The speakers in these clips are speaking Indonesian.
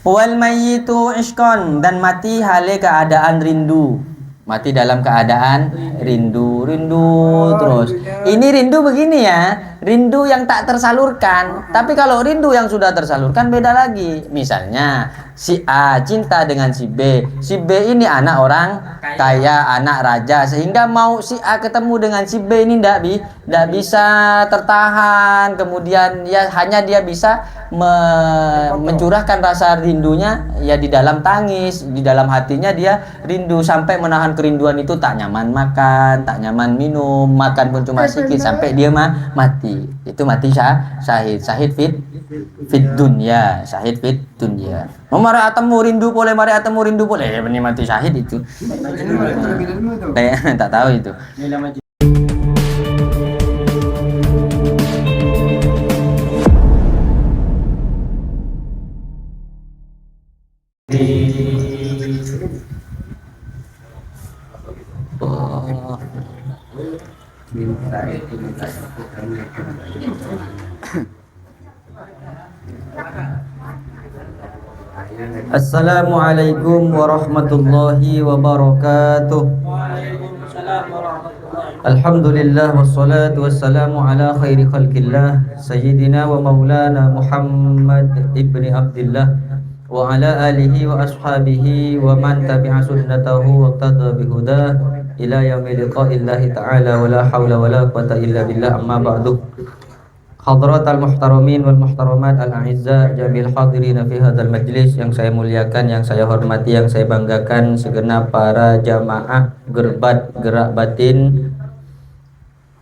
Wal mayyitu ishqan, dan mati hale keadaan rindu. Mati dalam keadaan rindu terus. Ini rindu begini ya, rindu yang tak tersalurkan. Tapi kalau rindu yang sudah tersalurkan beda lagi. Misalnya si A cinta dengan si B. Si B ini anak orang kaya, anak raja, sehingga mau si A ketemu dengan si B ini tidak bisa tertahan. Kemudian ya hanya dia bisa mencurahkan rasa rindunya ya di dalam tangis, di dalam hatinya dia rindu, sampai menahan kerinduan itu, tak nyaman makan, tak nyaman minum, makan pun cuma sedikit, sampai dia mati. Itu mati syahid fit dunya, syahid fit dunya. Mari atemu rindu boleh, ini mati syahid itu. Kayak tak tahu itu. Assalamualaikum warahmatullahi wabarakatuh. Alhamdulillah wassalatu wassalamu ala khairi khalqillah sayyidina wa maulana Muhammad ibni Abdillah wa ala alihi wa ashabihi wa man tabi'a sunnatahu wa qtada bihudah ila yaumil liqa'illahi ta'ala wa la hawla wa la quwwata illa billah, amma ba'du. Hadratal muhtaramin wal muhtaramat al-a'izza jamil hadirin fi hadzal majlis, yang saya muliakan, yang saya hormati, yang saya banggakan, segenap para jamaah Gerbat Gerak Batin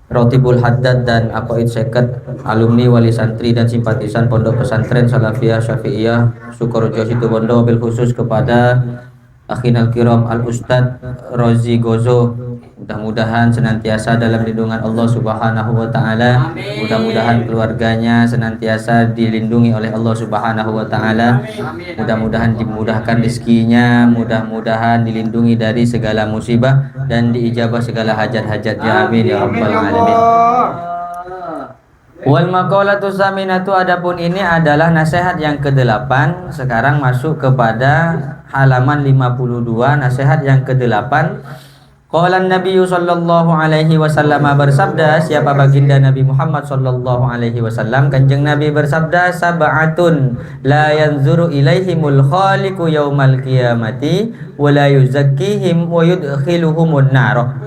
Rotibul Haddad dan Aqaid Seket, alumni, wali santri dan simpatisan Pondok Pesantren Salafiyah Syafi'iyah Sukorejo Situbondo, bil khusus kepada akhinal kiram al Ustadz Rozi Gozo. Mudah-mudahan senantiasa dalam lindungan Allah Subhanahu wa taala. Mudah-mudahan keluarganya senantiasa dilindungi oleh Allah Subhanahu wa taala. Mudah-mudahan dimudahkan rezekinya, mudah-mudahan dilindungi dari segala musibah dan diijabah segala hajat-hajatnya. Amin ya rabbal alamin. Wal maqalatu saminatu, adapun ini adalah nasihat yang ke-8. Sekarang masuk kepada halaman 52, nasihat yang ke-8. Qala Nabi sallallahu alaihi wasallam, bersabda siapa baginda Nabi Muhammad sallallahu alaihi wasallam, Kanjeng Nabi bersabda, sab'atun la yanzuru ilaihimul khaliqu yaumal qiyamati wa la yuzakkihim wa yudkhiluhumun nar.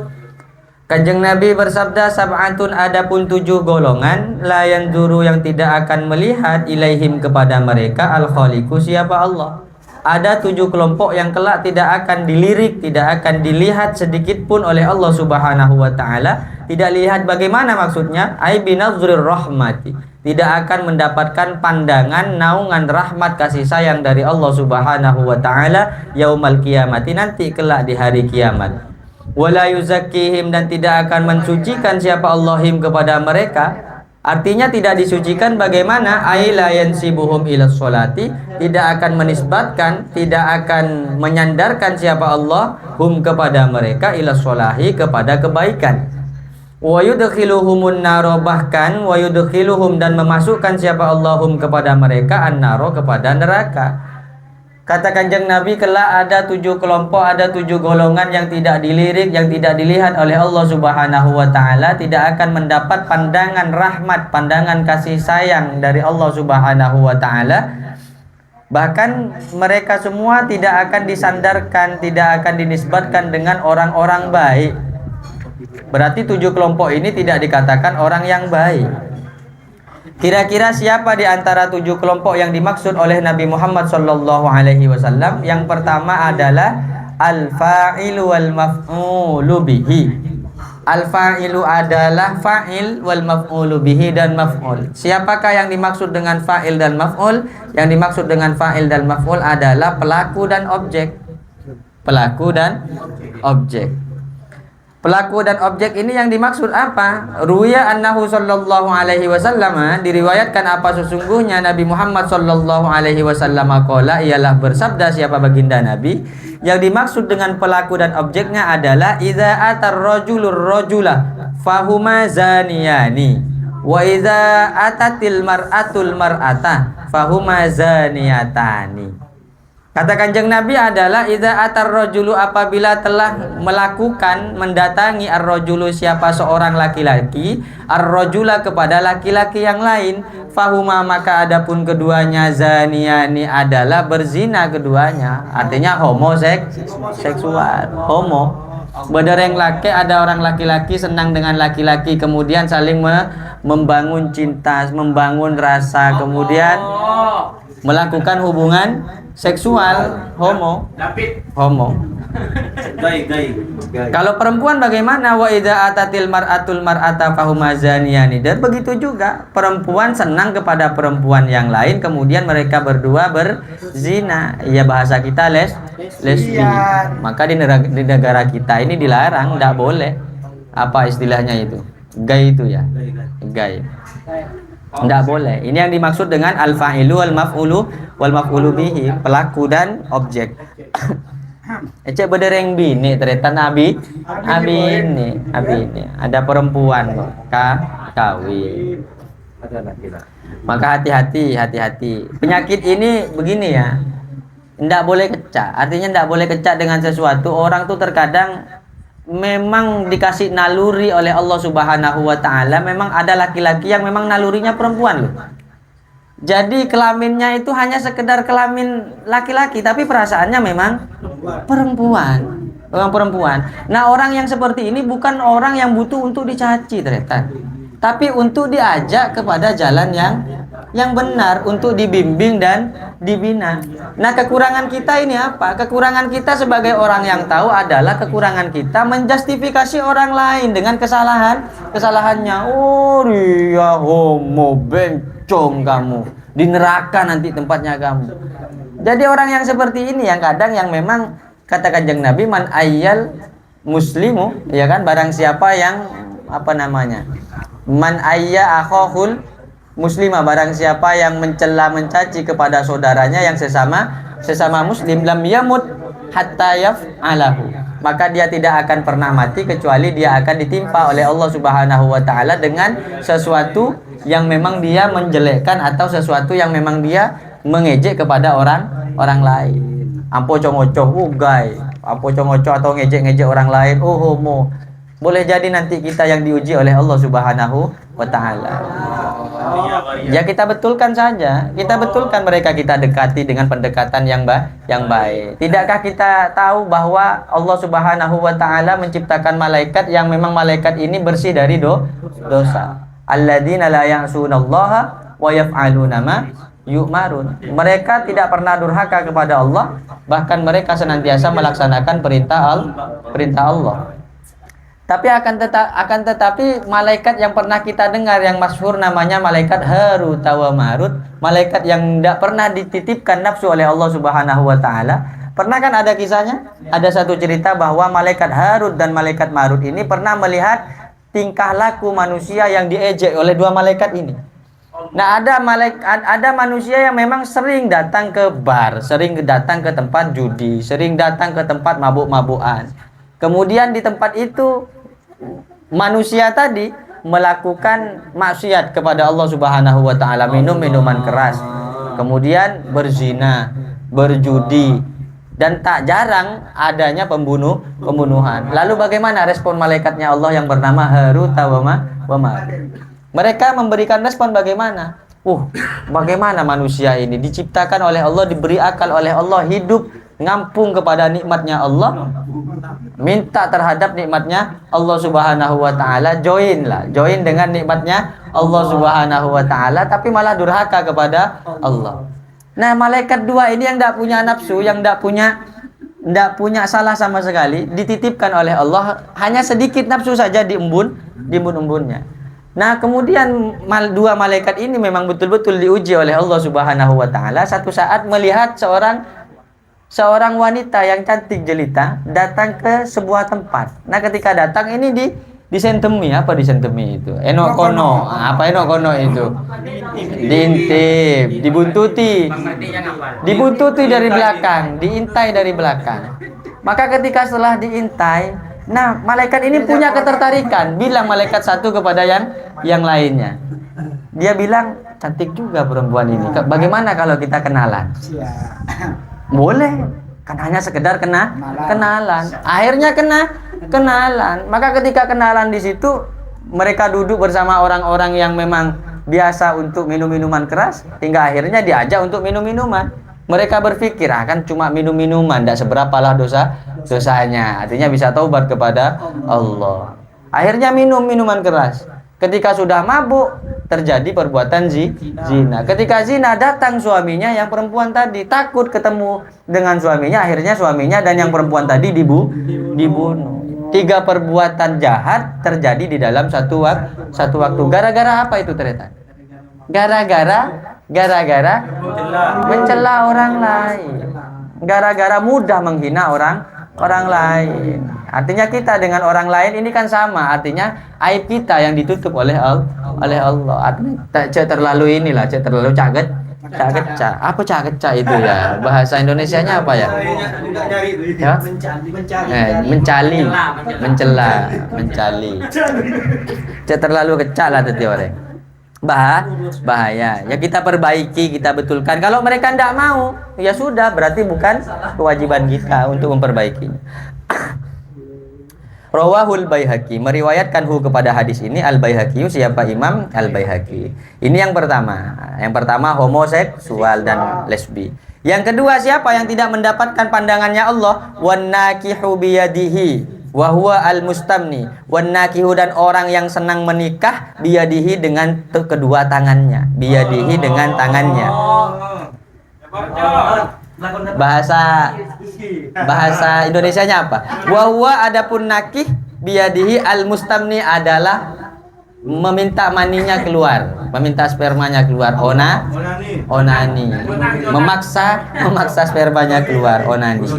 Kanjeng Nabi bersabda, sab'atun, adapun 7 golongan, la yanzuru, yang tidak akan melihat, ilaihim, kepada mereka, al khaliqu, siapa Allah. Ada 7 kelompok yang kelak tidak akan dilirik, tidak akan dilihat sedikit pun oleh Allah Subhanahu wa taala. Tidak lihat bagaimana maksudnya? Ai binazrir rahmati. Tidak akan mendapatkan pandangan naungan rahmat kasih sayang dari Allah Subhanahu wa taala yaumal qiyamati, nanti kelak di hari kiamat. Wala yuzakkihim, dan tidak akan mensucikan siapa Allahim kepada mereka. Artinya tidak disucikan bagaimana? Ai la yansibuhum ila sholati, tidak akan menisbatkan, tidak akan menyandarkan siapa Allah hum kepada mereka, ila sholahi, kepada kebaikan. Wa yudkhiluhumun naro, bahkan wa yudkhiluhum, dan memasukkan siapa Allahum kepada mereka, an-naro, kepada neraka. Kata Kanjeng Nabi, kelak ada 7 kelompok, ada 7 golongan yang tidak dilirik, yang tidak dilihat oleh Allah Subhanahu wa taala, tidak akan mendapat pandangan rahmat, pandangan kasih sayang dari Allah Subhanahu wa taala. Bahkan mereka semua tidak akan disandarkan, tidak akan dinisbatkan dengan orang-orang baik. Berarti 7 kelompok ini tidak dikatakan orang yang baik. Kira-kira siapa di antara 7 kelompok yang dimaksud oleh Nabi Muhammad sallallahu alaihi wasallam? Yang pertama adalah al-fa'ilu wal maf'ulu bihi. Al-fa'ilu adalah fa'il, wal maf'ulu bihi, dan maf'ul. Siapakah yang dimaksud dengan fa'il dan maf'ul? Yang dimaksud dengan fa'il dan maf'ul adalah pelaku dan objek. Pelaku dan objek. Pelaku dan objek ini yang dimaksud apa? Ruya annahu sallallahu alaihi wasallam, diriwayatkan apa sesungguhnya Nabi Muhammad sallallahu alaihi wasallam qala, ialah bersabda siapa baginda Nabi, yang dimaksud dengan pelaku dan objeknya adalah idza atar rajulur rajula fahuma zaniyani wa idza atatil mar'atul mar'ata fahuma zaniyatani. Kata Kanjeng Nabi adalah idza atar rajulu, apabila telah melakukan mendatangi ar-rajulu siapa seorang laki-laki ar-rajula kepada laki-laki yang lain, fahuma maka adapun keduanya zaniani adalah berzina keduanya, artinya homoseksual, homo. Berdereng laki, ada orang laki-laki senang dengan laki-laki, kemudian saling membangun cinta, membangun rasa, kemudian melakukan hubungan seksual, homo. Kalau perempuan bagaimana? Wa idza atatil mar'atul mar'ata fahuma zaniyani. Dan begitu juga perempuan senang kepada perempuan yang lain, kemudian mereka berdua berzina. Ya bahasa kita lesbi. Maka di negara kita ini dilarang, tidak boleh. Apa istilahnya itu? Gay itu ya. Gay. Tidak boleh. Ini yang dimaksud dengan al-fa'ilu wal maf'ulu bihi, pelaku dan objek. Ecek bedereng bini ternyata abi ini ada perempuan kawin. Maka hati-hati. Penyakit ini begini ya. Tidak boleh kecak. Artinya tidak boleh kecak dengan sesuatu. Orang tuh terkadang memang dikasih naluri oleh Allah Subhanahu wa taala, memang ada laki-laki yang memang nalurinya perempuan loh. Jadi kelaminnya itu hanya sekedar kelamin laki-laki, tapi perasaannya memang perempuan. Nah, orang yang seperti ini bukan orang yang butuh untuk dicaci ternyata, tapi untuk diajak kepada jalan yang benar, untuk dibimbing dan dibina. Nah, kekurangan kita ini apa? Kekurangan kita sebagai orang yang tahu adalah kekurangan kita menjustifikasi orang lain dengan kesalahannya. Oh, dia homo, bencong kamu, di neraka nanti tempatnya kamu. Jadi orang yang seperti ini yang kadang yang memang kata Kanjeng Nabi, man ayyal muslimu, ya kan, barang siapa yang man ayya akhahul muslimah, barang siapa yang mencela mencaci kepada saudaranya yang sesama muslim, lam yamut hatta yaf'alahu, maka dia tidak akan pernah mati kecuali dia akan ditimpa oleh Allah Subhanahu wa taala dengan sesuatu yang memang dia menjelekkan atau sesuatu yang memang dia mengejek kepada orang lain. Ampo congocoh ugay, ampo congocoh atau ngejek-ngejek orang lain, oh homo. Boleh jadi nanti kita yang diuji oleh Allah Subhanahu wa taala. Ya kita betulkan saja. Kita betulkan mereka, kita dekati dengan pendekatan yang baik. Tidakkah kita tahu bahwa Allah Subhanahu wa taala menciptakan malaikat yang memang malaikat ini bersih dari dosa. Alladzina la ya'sunallaha wa yaf'aluna ma yu'marun. Mereka tidak pernah durhaka kepada Allah, bahkan mereka senantiasa melaksanakan perintah Allah. Tapi akan tetapi malaikat yang pernah kita dengar yang masyhur namanya malaikat Harut wa Marut, malaikat yang tidak pernah dititipkan nafsu oleh Allah Subhanahu wa taala. Pernah kan ada kisahnya? Ada satu cerita bahwa malaikat Harut dan malaikat Marut ini pernah melihat tingkah laku manusia yang diejek oleh dua malaikat ini. Nah, ada manusia yang memang sering datang ke bar, sering datang ke tempat judi, sering datang ke tempat mabuk-mabukan. Kemudian di tempat itu manusia tadi melakukan maksiat kepada Allah Subhanahu wa taala, minum minuman keras, kemudian berzina, berjudi, dan tak jarang adanya pembunuhan. Lalu bagaimana respon malaikatnya Allah yang bernama Harut wa Marut? Mereka memberikan respon bagaimana? Bagaimana manusia ini diciptakan oleh Allah, diberi akal oleh Allah, hidup ngampung kepada nikmatnya Allah, minta terhadap nikmatnya Allah Subhanahu wa taala, join dengan nikmatnya Allah Subhanahu wa taala, tapi malah durhaka kepada Allah. Nah, malaikat dua ini yang tidak punya nafsu, yang tidak punya salah sama sekali, dititipkan oleh Allah, hanya sedikit nafsu saja di embun-embunnya. Nah, kemudian dua malaikat ini memang betul-betul diuji oleh Allah Subhanahu wa taala. Satu saat melihat seorang wanita yang cantik jelita datang ke sebuah tempat. Nah, ketika datang ini disentemi, apa disentemi itu? Enok kono. Apa enok kono itu? Diintip, dibuntuti dari belakang, diintai dari belakang. Maka ketika setelah diintai, nah, malaikat ini punya ketertarikan, bilang malaikat satu kepada yang lainnya. Dia bilang, cantik juga perempuan ini. Bagaimana kalau kita kenalan? Boleh, kan hanya sekedar kenalan. Akhirnya kenalan. Maka ketika kenalan di situ, mereka duduk bersama orang-orang yang memang biasa untuk minum minuman keras, hingga akhirnya diajak untuk minum minuman. Mereka berpikir akan cuma minum minuman, tidak seberapalah dosanya. Artinya bisa taubat kepada Allah. Akhirnya minum minuman keras. Ketika sudah mabuk, terjadi perbuatan zina. Ketika zina, datang suaminya yang perempuan tadi, takut ketemu dengan suaminya. Akhirnya suaminya dan yang perempuan tadi dibunuh. 3 perbuatan jahat terjadi di dalam satu waktu. Gara-gara apa itu ternyata? Gara-gara mencela orang lain. Gara-gara mudah menghina orang lain. Artinya kita dengan orang lain ini kan sama. Artinya aib kita yang ditutup oleh Allah. Artinya terlalu caget. Apa caget itu ya? Bahasa Indonesianya apa ya? Ya? Mencali. Terlalu kecak lah tadi orang. Bahaya. Ya kita perbaiki, kita betulkan. Kalau mereka tidak mau, ya sudah, berarti bukan kewajiban kita untuk memperbaikinya. Rawahul Baihaqi, meriwayatkan kepada hadis ini Al-Baihaqi. Siapa Imam Al-Baihaqi? Ini yang pertama. Yang pertama homoseksual dan lesbi. Yang kedua, siapa yang tidak mendapatkan pandangannya Allah? Wan nakihu biyadihi wa huwa al-mustamni. Wan nakihu, dan orang yang senang menikah biyadihi dengan kedua tangannya. Biyadihi dengan tangannya. Bahasa Indonesianya apa? Wa huwa, adapun nakih biyadihi al-mustamni adalah meminta maninya keluar, meminta spermanya keluar. Onani. Memaksa spermanya keluar. Onani.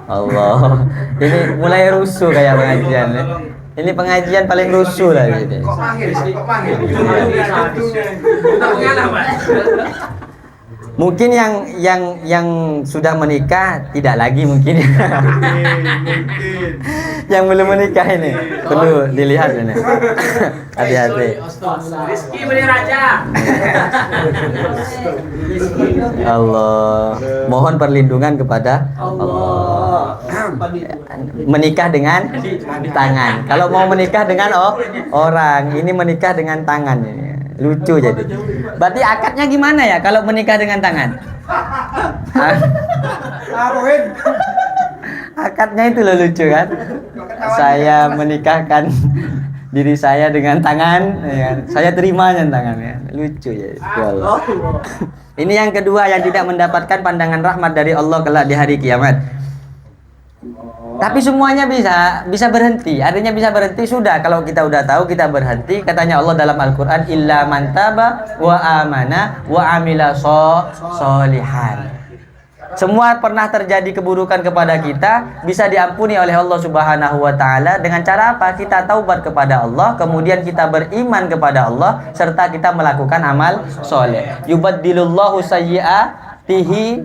Allah. Ini mulai rusuh kayak pengajian ya. Ini pengajian paling rusuh lah gitu. Kok mahir sih? Mungkin yang sudah menikah tidak lagi mungkin. Yang belum menikah ini perlu dilihat ini. Hati-hati. Rizki beli raja. Allah. Mohon perlindungan kepada Allah. Menikah dengan tangan. Kalau mau menikah dengan orang, ini menikah dengan tangan ini. Lucu jadi. Berarti akadnya gimana ya kalau menikah dengan tangan? Akadnya itu loh lucu kan? Saya menikahkan diri saya dengan tangan, ya. Saya terimanya tangannya. Lucu ya. Allah. Ini yang kedua yang tidak mendapatkan pandangan rahmat dari Allah kelak di hari kiamat. Tapi semuanya bisa berhenti. Artinya bisa berhenti sudah. Kalau kita udah tahu, kita berhenti. Katanya Allah dalam Al-Quran, illa man taba wa amana wa amila sholihan. Semua pernah terjadi keburukan kepada kita bisa diampuni oleh Allah Subhanahu wa taala dengan cara apa? Kita taubat kepada Allah, kemudian kita beriman kepada Allah serta kita melakukan amal soleh. Yubaddilullahu sayyiatihi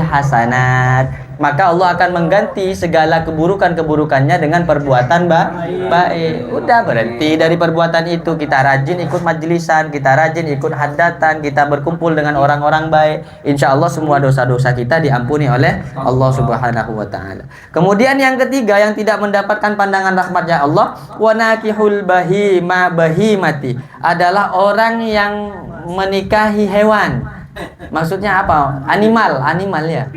hasanat. Maka Allah akan mengganti segala keburukannya dengan perbuatan baik. Udah berhenti dari perbuatan itu. Kita rajin ikut majlisan, kita rajin ikut haddatan, kita berkumpul dengan orang-orang baik. Insya Allah semua dosa-dosa kita diampuni oleh Allah Subhanahu wa ta'ala. Kemudian yang ketiga yang tidak mendapatkan pandangan rahmatnya Allah, wanakihul bahimati, adalah orang yang menikahi hewan. Maksudnya apa? Animal ya.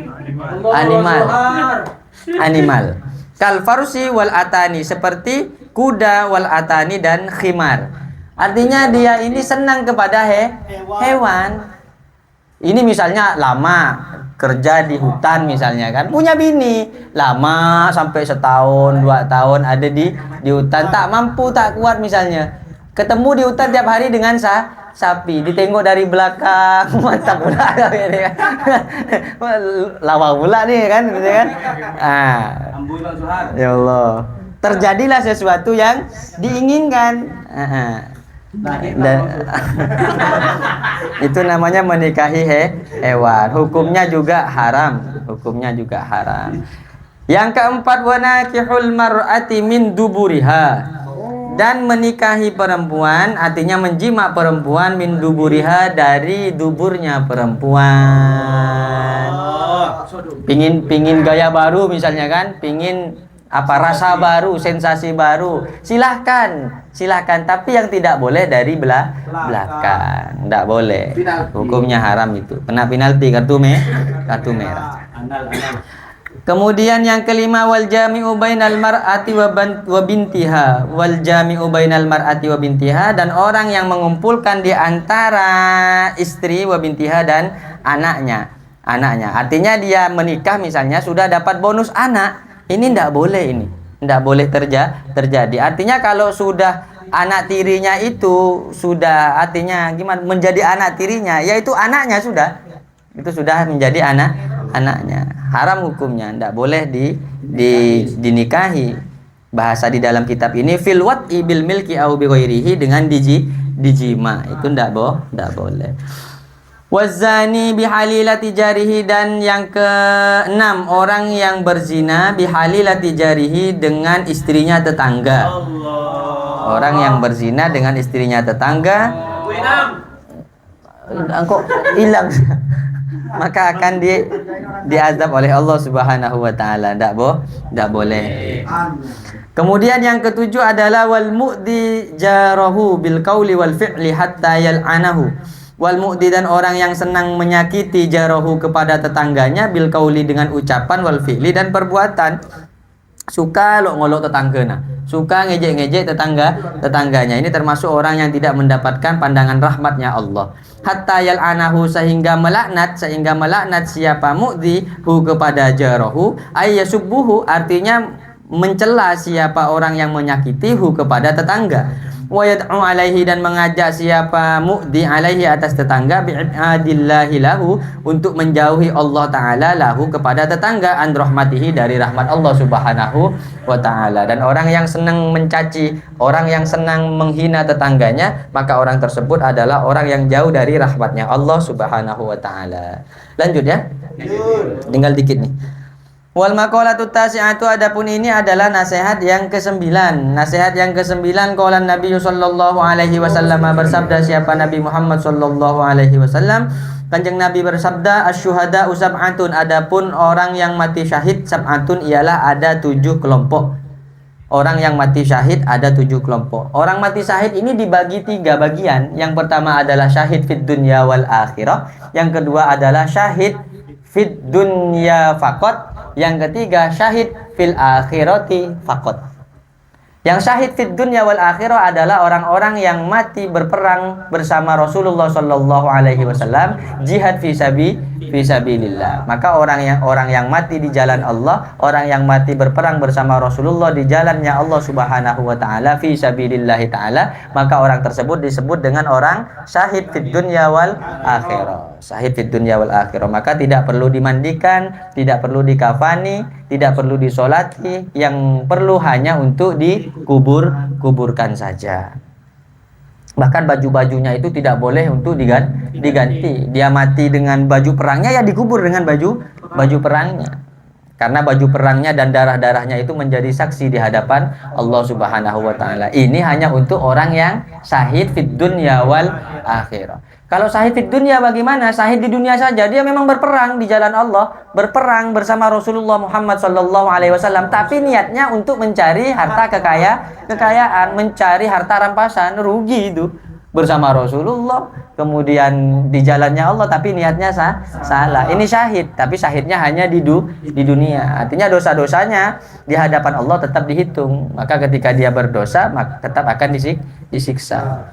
Animal. Kal farsi wal atani, seperti kuda wal atani dan khimar. Artinya dia ini senang kepada hewan. Ini misalnya lama kerja di hutan misalnya kan, punya bini lama sampai setahun 2 tahun ada di hutan, tak mampu, tak kuat misalnya. Ketemu di hutan tiap hari dengan sapi, ditengok dari belakang, mantap pula ini kan. Lawa pula nih kan, gitu kan. Ya Allah. Terjadilah sesuatu yang diinginkan. Dan itu namanya menikahi hewan. Hukumnya juga haram. Yang keempat, wanakihul mar'ati min duburiha. dan menikahi perempuan artinya menjima perempuan min duburiha dari duburnya perempuan. Pingin gaya baru misalnya kan, pingin apa rasa baru, sensasi baru, silahkan tapi yang tidak boleh dari belakang, tidak boleh, hukumnya haram itu, kena penalti kartu merah. Kemudian yang kelima, wal jami'u bainal mar'ati wa bintiha, wal jami'u bainal mar'ati wa bintiha, dan orang yang mengumpulkan di antara istri wa bintiha dan anaknya. Artinya dia menikah misalnya sudah dapat bonus anak, ini tidak boleh terjadi. Artinya kalau sudah anak tirinya itu sudah artinya gimana menjadi anak tirinya, yaitu anaknya itu sudah menjadi anaknya, haram hukumnya, tidak boleh dinikahi. Bahasa di dalam kitab ini fil wat'i bil milki au bi ghairihi, dengan dijima itu tidak boleh. Wazani bihalilati jarihi, dan yang keenam orang yang berzina bihalilati jarihi dengan istrinya tetangga. Orang yang berzina dengan istrinya tetangga, kok hilang, maka akan diazab oleh Allah Subhanahu wa taala. Tidak boleh. Kemudian yang ketujuh adalah wal mu'di jarahu bil qauli wal fi'li hatta yal'anahu. Wal mu'di, dan orang yang senang menyakiti jarahu kepada tetangganya bil qauli dengan ucapan, wal fi'li dan perbuatan. Suka ngolok tetangganya, suka ngejek-ngejek tetangganya. Ini termasuk orang yang tidak mendapatkan pandangan rahmatnya Allah. Hatta yal'anahu, sehingga melaknat siapa mu'di hu kepada jarahu, ayyasubbuhu, artinya mencela siapa orang yang menyakiti hu kepada tetangga. Wa yad'u alaihi, dan mengajak siapa mu'di alaihi atas tetangga, bi'adillahi lahu, untuk menjauhi Allah Ta'ala lahu kepada tetangga, an rahmatihi, dari rahmat Allah Subhanahu wa Ta'ala. Dan orang yang senang mencaci, orang yang senang menghina tetangganya, maka orang tersebut adalah orang yang jauh dari rahmatnya Allah Subhanahu wa Ta'ala. Lanjut ya, tinggal dikit nih. Wal maqalatu tasi'atu, adapun ini adalah nasihat yang ke-9. Nasihat yang ke-9, qala Nabi sallallahu alaihi wasallam, bersabda siapa Nabi Muhammad sallallahu alaihi wasallam, Kanjeng Nabi bersabda, asyuhada sab'atun, adapun orang yang mati syahid, sab'atun ialah ada 7 kelompok. Orang yang mati syahid ada 7 kelompok. Orang mati syahid ini dibagi 3 bagian. Yang pertama adalah syahid fid dunya wal akhirah. Yang kedua adalah syahid fid dunya faqat. Yang ketiga syahid fil akhirati faqat. Yang syahid fid dunya wal akhirah adalah orang-orang yang mati berperang bersama Rasulullah sallallahu alaihi wasallam, jihad fi sabilillah. Maka orang yang mati di jalan Allah, orang yang mati berperang bersama Rasulullah di jalannya Allah Subhanahu wa taala, fi sabilillah taala, maka orang tersebut disebut dengan orang syahid fid dunya wal akhirah. Syahid fid dunya wal akhirah. Maka tidak perlu dimandikan, tidak perlu dikafani, tidak perlu disolati, yang perlu hanya untuk dikuburkan saja. Bahkan baju-bajunya itu tidak boleh untuk diganti. Dia mati dengan baju perangnya, ya dikubur dengan baju perangnya. Karena baju perangnya dan darah-darahnya itu menjadi saksi di hadapan Allah Subhanahu wa taala. Ini hanya untuk orang yang syahid fid dunya wal akhirah. Kalau syahid di dunia bagaimana? Syahid di dunia saja, dia memang berperang di jalan Allah, berperang bersama Rasulullah Muhammad sallallahu alaihi wasallam, tapi niatnya untuk mencari harta kekayaan, mencari harta rampasan, rugi itu. Bersama Rasulullah, kemudian di jalannya Allah, tapi niatnya salah. Ini syahid, tapi syahidnya hanya di dunia. Artinya dosa-dosanya di hadapan Allah tetap dihitung. Maka ketika dia berdosa, maka tetap akan disiksa.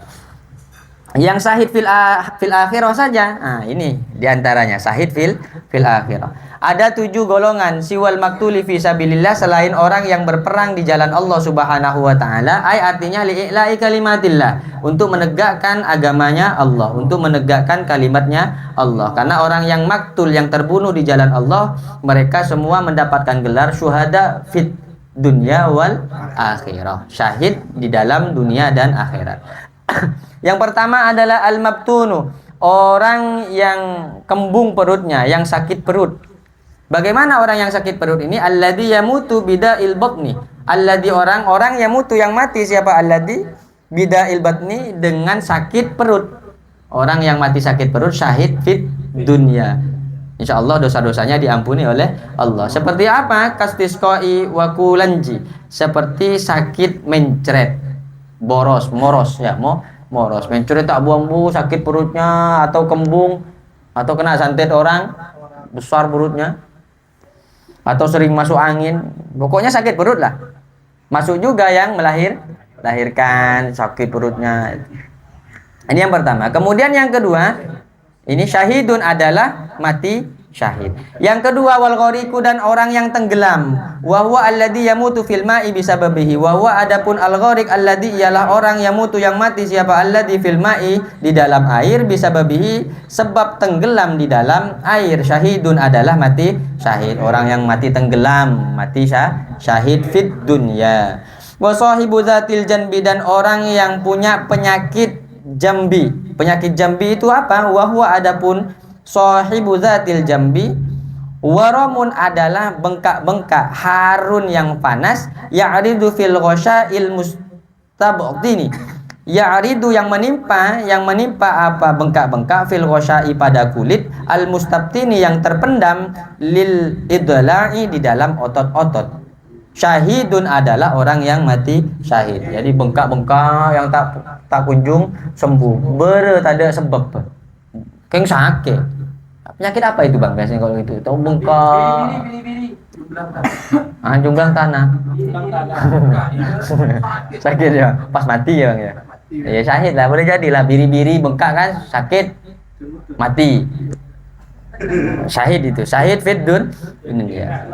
Yang syahid fil akhirah saja. Nah, ini diantaranya syahid fil akhirah. Ada 7 golongan, siwal maktuli fi sabilillah, selain orang yang berperang di jalan Allah Subhanahu wa taala, artinya li'ila'i kalimatillah, untuk menegakkan agamanya Allah, untuk menegakkan kalimatnya Allah. Karena orang yang maktul, yang terbunuh di jalan Allah, mereka semua mendapatkan gelar syuhada fit dunya wal akhirah, syahid di dalam dunia dan akhirat. Yang pertama adalah al-mabtunu, orang yang kembung perutnya, yang sakit perut. Bagaimana orang yang sakit perut ini? Alladzi yamutu bida'il batni, Alladzi orang-orang yang mutu yang mati siapa alladzi bida'il batni dengan sakit perut. Orang yang mati sakit perut syahid fit dunya. Insyaallah dosa-dosanya diampuni oleh Allah. Seperti apa? Kastisqai wa kulanji. Seperti sakit mencret. Moros ya, moros. Mencret tak buang-buang sakit perutnya atau kembung atau kena santet orang besar perutnya. Atau sering masuk angin. Pokoknya sakit perut lah. Masuk juga yang melahirkan sakit perutnya. Ini yang pertama. Kemudian yang kedua, ini syahidun adalah mati syahid. Yang kedua wal ghariqu dan orang yang tenggelam. Wa huwa alladzi yamutu fil ma'i bisababihi. Wa huwa adapun al ghariq alladzi ialah orang yamutu yang mati siapa alladzi fil ma'i di dalam air bisababihi sebab tenggelam di dalam air. Syahidun adalah mati syahid. Orang yang mati tenggelam, mati syahid fit dunya. Wa sahibu dzatil janbi dan orang yang punya penyakit jambi. Penyakit jambi itu apa? Wahwa adapun sahibu dzatil jambi waramun adalah bengkak-bengkak harun yang panas ya'ridu fil ghasya'il mustabdini. Ya'ridu yang menimpa apa bengkak-bengkak fil ghasya'i pada kulit al mustabtini yang terpendam lil idla'i di dalam otot-otot. Syahidun adalah orang yang mati syahid. Jadi bengkak-bengkak yang tak kunjung sembuh. Tak ada sebab. Kayak sakit. Penyakit apa itu bang biasanya kalau itu? Tahu bengkak. Jumlah tanah. Sakit ya. Pas mati ya bang ya. Ya syahid lah. Boleh jadilah biri-biri bengkak kan sakit mati. Syahid itu syahid fit dunya.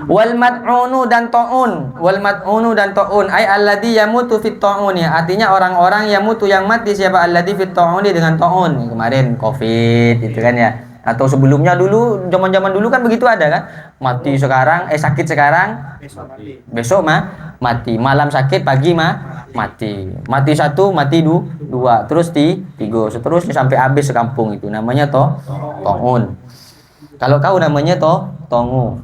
Wal mat'unu dan ta'un ay alladzi yamutu fit ta'uni artinya orang-orang yang mutu yang mati siapa alladzi fit ta'uni dengan ta'un kemarin covid itu kan ya atau sebelumnya dulu zaman-zaman dulu kan begitu ada kan mati sekarang sakit sekarang besok mati malam sakit pagi mati satu mati dua terus tiga seterusnya sampai habis sekampung itu namanya ta'un. Kalau kau namanya tongu.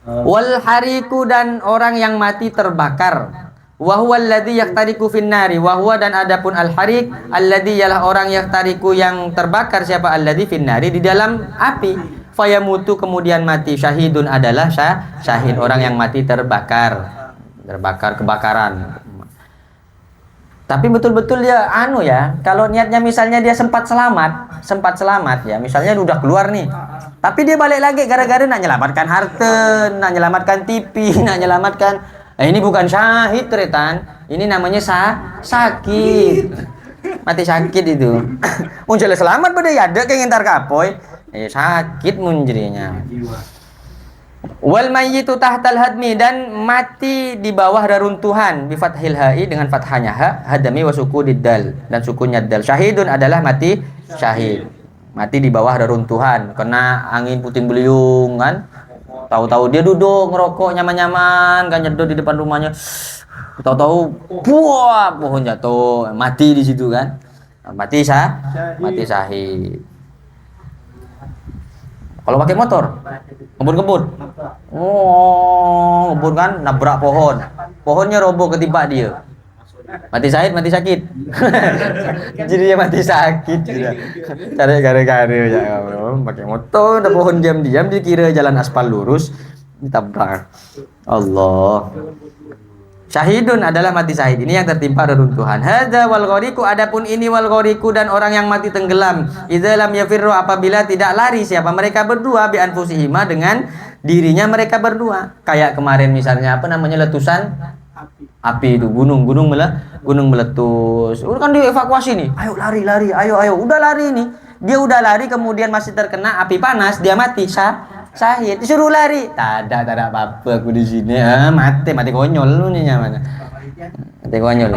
Wal hariku dan orang yang mati terbakar. Wa huwa alladzi yaqtariqu fin nari wa huwa dan adapun al harik alladzi ialah orang yaktariku yang terbakar siapa alladzi fin nari di dalam api. Fayamutu kemudian mati syahidun adalah syahid orang yang mati terbakar kebakaran. Tapi betul-betul dia kalau niatnya misalnya dia sempat selamat ya, misalnya udah keluar nih. Tapi dia balik lagi gara-gara nak menyelamatkan harta, nak menyelamatkan TV, nak menyelamatkan ini bukan syahid tretan. Ini namanya sakit. Mati sakit itu. Muncul selamat pada ada kayak ngintar kapoy. Sakit munjrinya. Wal mayyitu tahtal hadmi dan mati di bawah reruntuhan bi fathil ha'i dengan fathahnya ha hadami wa sukudid dal dan sukunnya dal. Syahidun adalah mati syahid. Mati di bawah reruntuhan kena angin puting beliung kan. Tahu-tahu dia duduk ngerokok nyaman-nyaman kan nyedot di depan rumahnya. Tahu-tahu buah pohon jatuh mati di situ kan. Mati syahid. Kalau pakai motor ngebut ngebut kan nabrak pohonnya roboh ketimpa dia mati syahid mati sakit jadi dia mati sakit cari gara-gara ya pakai motor ada pohon diam-diam dikira jalan aspal lurus ditabrak Allah. Syahidun adalah mati syahid. Ini yang tertimpa reruntuhan. Hadza wal ghariqu adapun ini wal ghariqu dan orang yang mati tenggelam. Idza lam yafirru apabila tidak lari siapa mereka berdua bi anfusihima dengan dirinya mereka berdua. Kayak kemarin misalnya letusan api itu gunung meletus. Udah kan dievakuasi nih. Ayo lari ayo udah lari nih. Dia udah lari kemudian masih terkena api panas, dia mati syahid. Disuruh lari. Tak ada apa-apa aku di sini. Mati konyol lu nih mana. Mati konyol.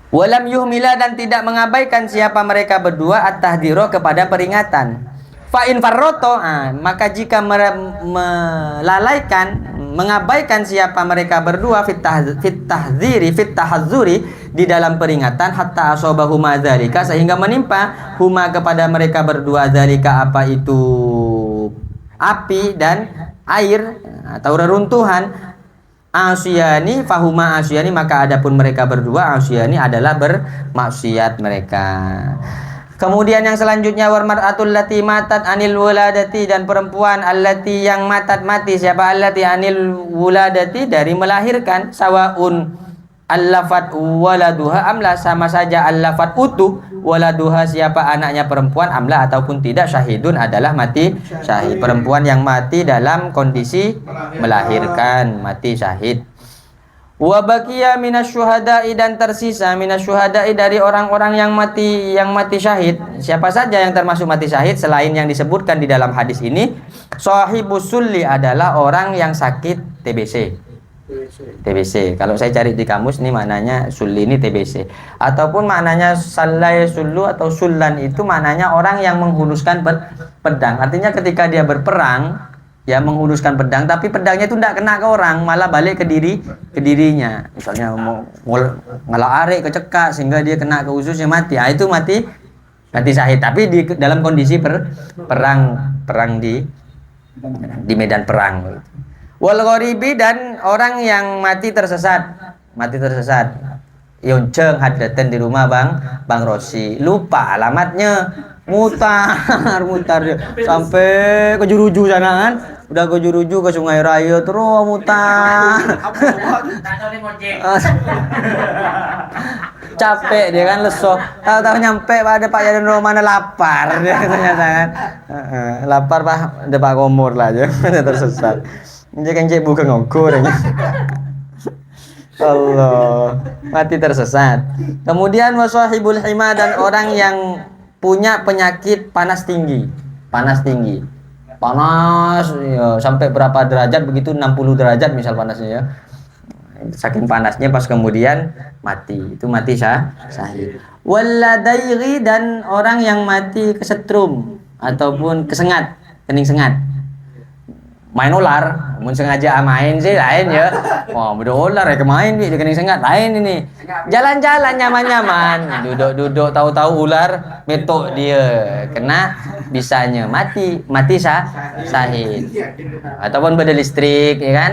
Walam yuhmila dan tidak mengabaikan siapa mereka berdua at-tahdhiro kepada peringatan. Fa in farroto maka jika mengabaikan siapa mereka berdua fit tahzuri di dalam peringatan hatta asobahuma dzalika sehingga menimpa huma kepada mereka berdua dzalika apa itu api dan air atau reruntuhan, asyani fahuma asyani, maka adapun mereka berdua asyani adalah bermaksiat mereka. Kemudian yang selanjutnya wal mar'atul lati matat anil wuladati, dan perempuan allati yang matat mati, siapa allati anil wuladati dari melahirkan, sawaun allafat waladuha amla, sama saja allafat utuh waladuha siapa anaknya perempuan, amla ataupun tidak, syahidun adalah mati syahid, perempuan yang mati dalam kondisi melahirkan mati syahid. Wa baqiya minasyuhada'i, dan tersisa minasyuhada'i dari orang-orang yang mati syahid, siapa saja yang termasuk mati syahid selain yang disebutkan di dalam hadis ini, sahibus sulli adalah orang yang sakit TBC. TBC. Kalau saya cari di kamus nih maknanya sulli ini TBC. Ataupun maknanya sallai sullu atau sullan itu maknanya orang yang menghunuskan pedang. Artinya ketika dia berperang ya menghunuskan pedang, tapi pedangnya itu tidak kena ke orang, malah balik ke dirinya. Misalnya mau ngelak kecekak sehingga dia kena ke ususnya mati. Ah, itu mati syahid. Tapi dalam kondisi perang di medan perang. Wal ghoribi, dan orang yang mati tersesat. Yonceng hadraten di rumah Bang Rosi, lupa alamatnya, mutar sampai ke Juruju sana kan, udah ke Juruju ke Sungai Raya terus mutar. Capek dia kan, lesoh, tahu-tahu nyampe pada Pak Yaden Romana, lapar dia ternyata kan. Lapar Pak, ada Pak Komor lah aja tersesat. Dia kan cek bukan ngongkur ya. Allah, mati tersesat. Kemudian wasahibul hima, dan orang yang punya penyakit panas tinggi ya, sampai berapa derajat begitu, 60 derajat misal panasnya ya, saking panasnya pas kemudian mati, itu mati syahid. Waladairi, dan orang yang mati kesetrum ataupun kesengat, kening sengat, main ular, mun sengaja main sih lain ya. Wah, udah ular ya kemain dia kening sengat, lain ini. Jalan-jalan nyaman-nyaman, duduk tahu-tahu ular metok dia, kena bisanya mati syahid. Ataupun beda listrik ya kan?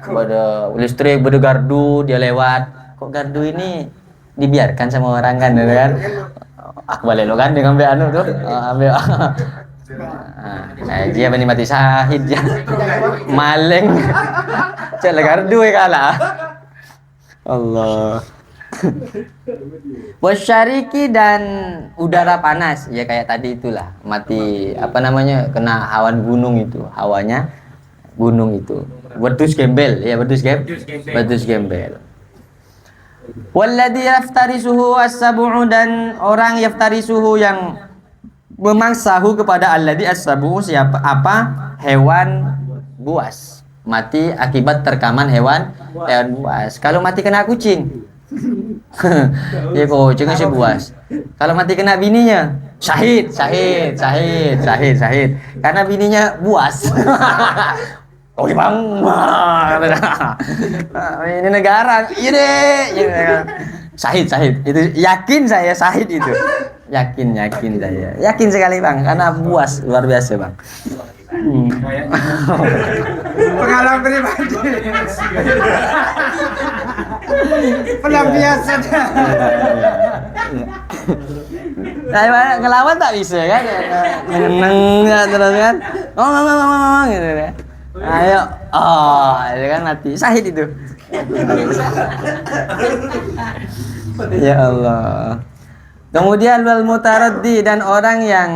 Beda gardu dia lewat. Kok gardu ini dibiarkan sama orang kan ya kan? Aku balik lo kan dengan ambil tuh, ambil dia bani mati syahid ya. Maling. Cek gardu kalah. Allah. Wasyariki, dan udara panas ya, kayak tadi itulah mati kena hawan gunung itu, hawanya gunung itu, wedus gembel. Walladzi yaftarisuhu as-sab'u, dan orang yaftarisuhu yang memangsahu kepada alladzi as-sab'u, siapa hewan buas, mati akibat terkaman hewan buas. Kalau mati kena kucing ya kucingnya sih buas. Kalau mati kena bininya syahid, karena bininya buas. Oh bang, ini negara, iya deh, syahid itu yakin saya syahid itu, yakin saya, yakin sekali bang, karena buas luar biasa bang. Pengalaman pribadi. Pelampiasan. Nah, ngelawan tak bisa kan? Neng terus kan? Ngomong gitu ya. Ayo, itu kan mati syahid itu. Ya Allah. Kemudian wal mutaraddi, dan orang yang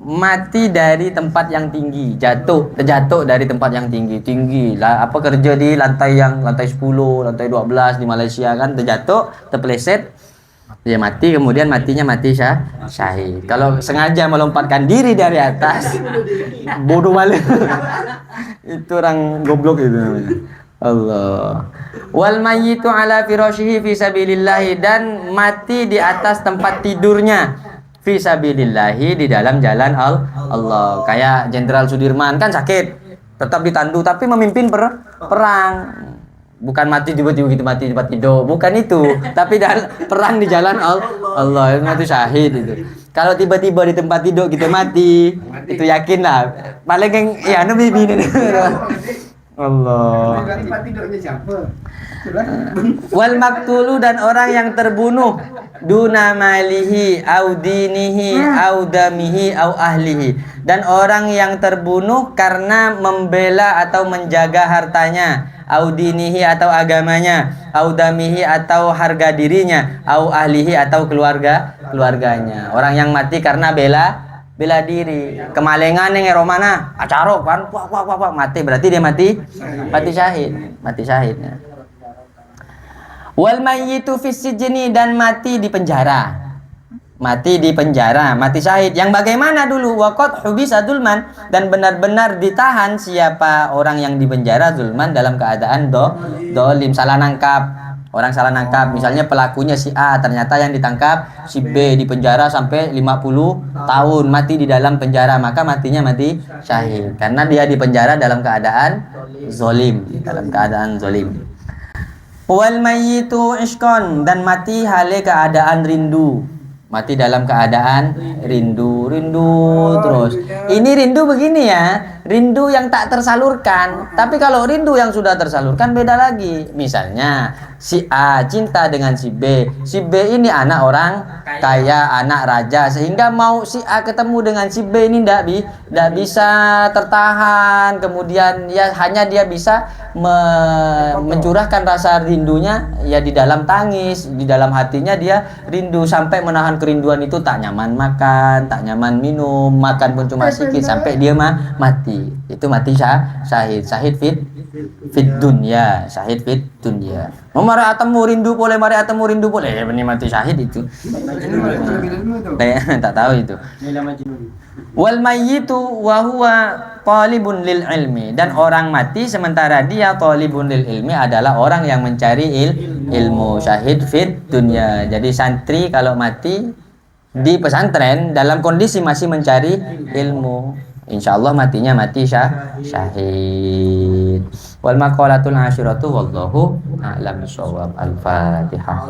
mati dari tempat yang tinggi, terjatuh dari tempat yang tinggi lah, kerja di lantai 10, lantai 12 di Malaysia kan, terjatuh, terpeleset, dia mati, kemudian matinya mati syahid. Kalau sengaja melompatkan diri dari atas, bodoh malu. Itu orang goblok itu namanya. Allah. Wal mayyitu ala firashihi fi sabilillah, dan mati di atas tempat tidurnya fi sabilillahi, di dalam jalan Allah. Kayak Jenderal Sudirman kan sakit, tetap ditandu tapi memimpin perang. Bukan mati tiba-tiba gitu mati tempat tidur, bukan itu. Tapi perang di jalan Allah itu syahid itu. Kalau tiba-tiba di tempat tidur kita mati, itu yakin lah. Paling yang ya bibi ini. Allah. Tempat tidurnya siapa? Wal maktulu dan orang yang terbunuh duna malihi au dinihi au damihi au ahlihi, dan orang yang terbunuh karena membela atau menjaga hartanya, au dinihi atau agamanya, au damihi atau harga dirinya, au ahlihi atau keluarganya. Orang yang mati karena bela diri, kemalengan yang romana acarok kan wah mati, berarti dia mati syahidnya. Wal mayyitu fis sijni, dan mati di penjara, mati syahid. Yang bagaimana dulu? Waqad hubisa zulman, dan benar-benar ditahan siapa orang yang di penjara zulman dalam keadaan dolim, salah nangkap. Orang salah nangkap, misalnya pelakunya si A, ternyata yang ditangkap si B, di penjara sampai 50 tahun, mati di dalam penjara, maka matinya mati syahid karena dia di penjara dalam keadaan zolim, Wal mayyitu ishqan, dan mati hale keadaan rindu, mati dalam keadaan rindu terus. Ini rindu begini ya, rindu yang tak tersalurkan. Tapi kalau rindu yang sudah tersalurkan beda lagi. Misalnya si A cinta dengan si B ini anak orang kaya, anak raja, sehingga mau si A ketemu dengan si B ini tidak bisa tertahan. Kemudian ya hanya dia bisa mencurahkan rasa rindunya ya di dalam tangis, di dalam hatinya dia rindu, sampai menahan kerinduan itu, tak nyaman makan, tak nyaman minum, makan pun cuma sedikit, sampai dia mati. Itu mati syahid fit dunya, syahid fit dunya. Mari atemu rindu boleh, ini mati syahid itu. Tak tahu itu. Wal mayyitu wa huwa talibun lil ilmi, dan orang mati sementara dia talibun lil ilmi adalah orang yang mencari ilmu, syahid fit dunya. Jadi santri kalau mati di pesantren dalam kondisi masih mencari ilmu, insyaallah matinya mati syahid. Wal maqalatul asyiratu wallahu a'lam bishawab. Al-Fatihah.